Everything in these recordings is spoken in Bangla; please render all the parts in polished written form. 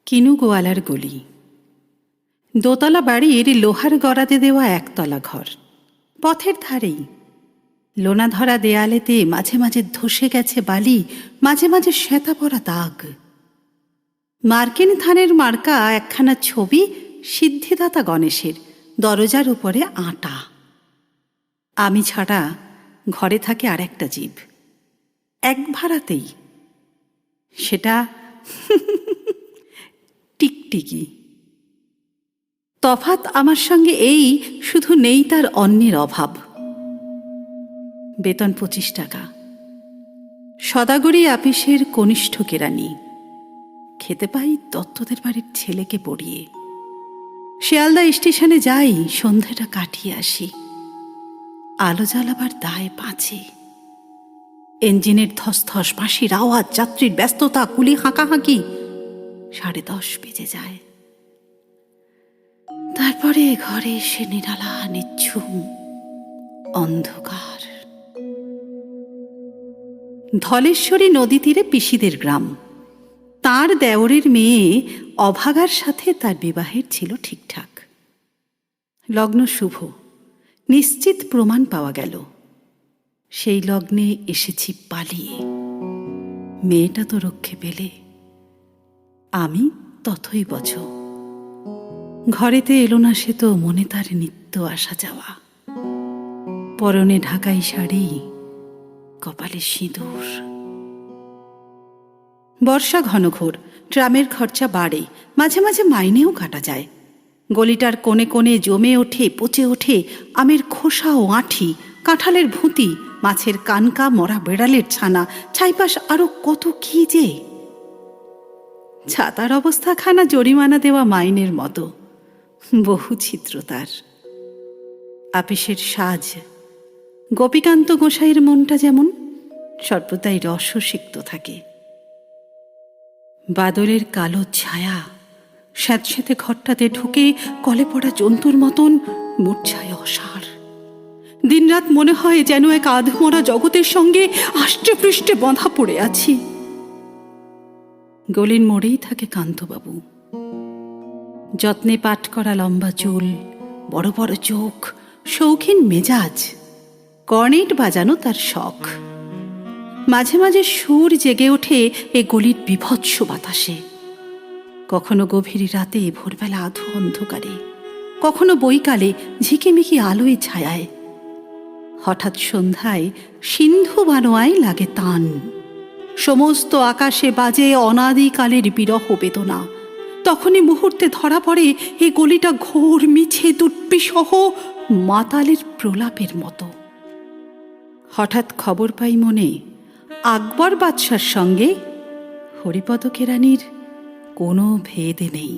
কিনু গোয়ালার গলি। দোতলা বাড়ির লোহার গড়াতে দেওয়া একতলা ঘর, পথের ধারেই। লোনা ধরা দেয়ালেতে মাঝে মাঝে ধসে গেছে বালি, মাঝে মাঝে শ্বেতা পড়া দাগ। মার্কিন থানের মার্কা একখানা ছবি সিদ্ধিদাতা গণেশের, দরজার উপরে আঁটা। আমি ছাড়া ঘরে থাকে আর একটা জীব, এক ভাড়াতেই। সেটা টিকটিকি। তফাৎ আমার সঙ্গে এই, শুধু নেই তার অন্যের অভাব। বেতন 25 টাকা। সদাগরি আপিসের কনিষ্ঠ কেরানি। খেতে পাই দত্তদের বাড়ির ছেলেকে পড়িয়ে। শিয়ালদা স্টেশনে যাই, সন্ধেটা কাটিয়ে আসি। আলো জ্বালাবার দায় বাঁচে। ইঞ্জিনের ধসধস, বাঁশির আওয়াজ, যাত্রীর ব্যস্ততা, কুলি হাঁকাহাঁকি। 10:30 বেজে যায়। তারপরে ঘরে এসে নিরালা নিঝুম অন্ধকার। ধলেশ্বরী নদী তীরে পিসিদের গ্রাম। তার দেওরের মেয়ে অভাগার সাথে তার বিবাহের ছিল ঠিকঠাক। লগ্ন শুভ, নিশ্চিত প্রমাণ পাওয়া গেল। সেই লগ্নে এসেছি পালিয়ে। মেয়েটা তো রক্ষে পেলে, আমি তথই বচ। ঘরেতে এলো না সে তো, মনে তার নিত্য আসা যাওয়া। পরনে ঢাকাই শাড়ি, কপালে সিঁদুর। বর্ষা ঘনঘোর, ট্রামের খরচা বাড়ে, মাঝে মাঝে মাইনেও কাটা যায়। গলিটার কোণে কোণে জমে ওঠে, পচে ওঠে আমের খোসা ও আঁঠি, কাঁঠালের ভুঁতি, মাছের কানকা, মরা বেড়ালের ছানা, ছাইপাশ আরো কত কি যে। ছাতার অবস্থা খানা জরিমানা দেওয়া মাইনের মতো, বহু ছিদ্র তার। আপিসের সাজ, গোপীকান্ত গোসাইয়ের মনটা যেমন সর্বদাই রসসিক্ত থাকে। বাদলের কালো ছায়া স্যাঁতস্যাঁতে ঘরটাতে ঢুকে কলে পড়া জন্তুর মতন মূর্ছায় অসার। দিনরাত মনে হয় যেন এক আধমরা জগতের সঙ্গে আষ্টে পৃষ্ঠে বাঁধা পড়ে আছি। গলির মোড়েই থাকে কান্তবাবু। যত্নে পাট করা লম্বা চুল, বড় বড় চোখ, শৌখিন মেজাজ। কর্নেট বাজানো তার শখ। মাঝে মাঝে সুর জেগে ওঠে এ গলির বিভৎস বাতাসে। কখনো গভীর রাতে, ভোরবেলা আধো অন্ধকারে, কখনো বৈকালে ঝিকিমিকি আলোয় ছায়ায়। হঠাৎ সন্ধ্যায় সিন্ধু বানোয়ায় লাগে তান। সমস্ত আকাশে বাজে অনাদিকালের বিরহ বেদনা। তখনই মুহূর্তে ধরা পড়ে এই গলিটা ঘোর মিছে দুর্বিসহ মাতালের প্রলাপের মতো। হঠাৎ খবর পাই মনে, আকবর বাদশার সঙ্গে হরিপদ কেরানির কোনো ভেদ নেই।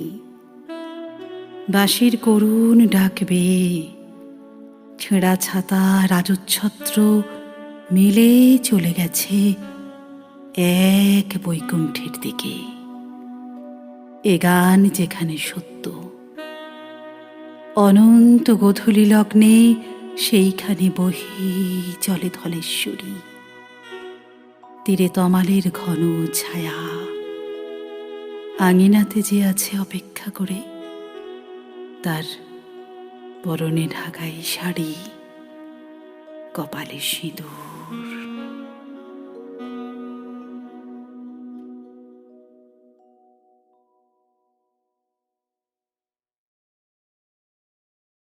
বাঁশির করুণ ডাকবে, ছেঁড়া ছাতা, রাজচ্ছত্র মিলে চলে গেছে এক বৈকুণ্ঠের দিকে। এ গান যেখানে সত্য, অনন্ত গোধূলি লগ্নে সেইখানে বহি চলে ধলেশ্বরী। তীরে তমালের ঘন ছায়া, আঙিনাতে যে আছে অপেক্ষা করে, তার পরনে ঢাকাই শাড়ি, কপালে সিঁদুর।